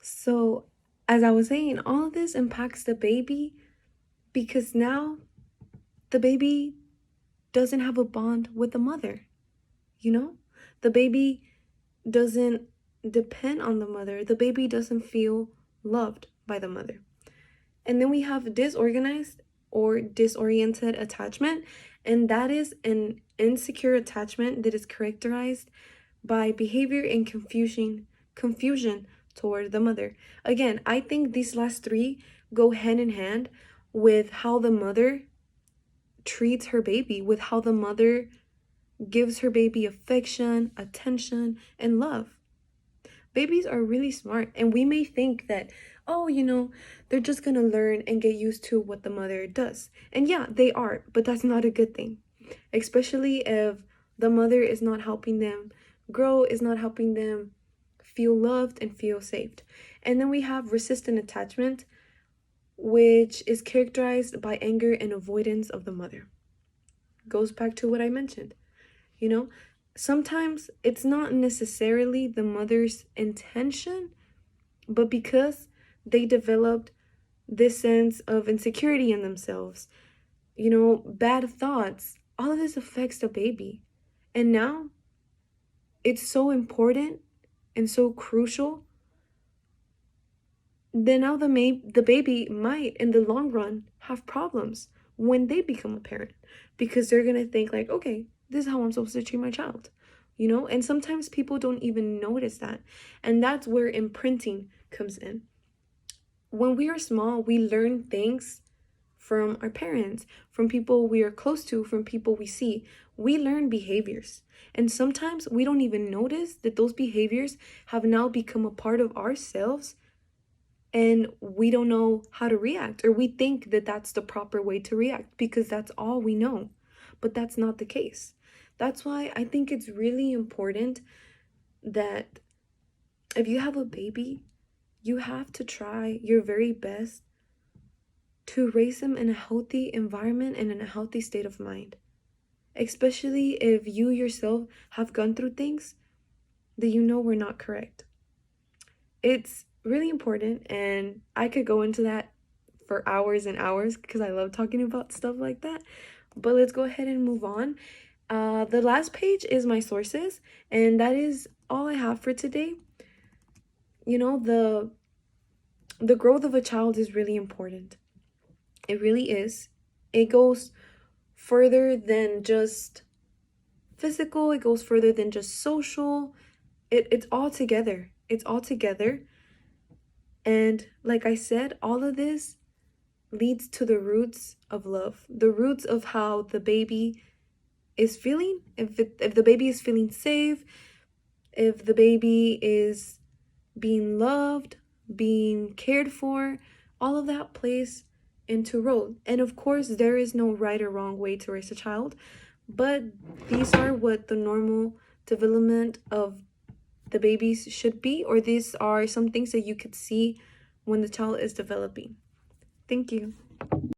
So, as I was saying, all of this impacts the baby because now the baby doesn't have a bond with the mother, you know? The baby doesn't depend on the mother. The baby doesn't feel loved by the mother. And then we have disorganized or disoriented attachment, and that is an insecure attachment that is characterized by behavior and confusion toward the mother. Again, I think these last three go hand in hand with how the mother treats her baby, with how the mother gives her baby affection, attention, and love. Babies are really smart, and we may think that, oh, they're just gonna learn and get used to what the mother does. And yeah, they are, but that's not a good thing, especially if the mother is not helping them grow, is not helping them feel loved and feel saved. And then we have resistant attachment, which is characterized by anger and avoidance of the mother. Goes back to what I mentioned. Sometimes it's not necessarily the mother's intention, but because they developed this sense of insecurity in themselves, bad thoughts, all of this affects the baby. And now it's so important and so crucial that now the baby might, in the long run, have problems when they become a parent because they're going to think like, okay, this is how I'm supposed to treat my child, and sometimes people don't even notice that. And that's where imprinting comes in. When we are small, we learn things from our parents, from people we are close to, from people we see. We learn behaviors. And sometimes we don't even notice that those behaviors have now become a part of ourselves, and we don't know how to react, or we think that that's the proper way to react because that's all we know. But that's not the case. That's why I think it's really important that if you have a baby, you have to try your very best to raise them in a healthy environment and in a healthy state of mind. Especially if you yourself have gone through things that were not correct. It's really important, and I could go into that for hours and hours because I love talking about stuff like that. But let's go ahead and move on. The last page is my sources, and that is all I have for today. The growth of a child is really important. It really is. It goes further than just physical. It goes further than just social. It's all together. It's all together. And like I said, all of this leads to the roots of love, the roots of how the baby is feeling. If the baby is feeling safe, if the baby is being loved, being cared for, all of that plays into role. And of course, there is no right or wrong way to raise a child, but these are what the normal development of the babies should be, or these are some things that you could see when the child is developing. Thank you.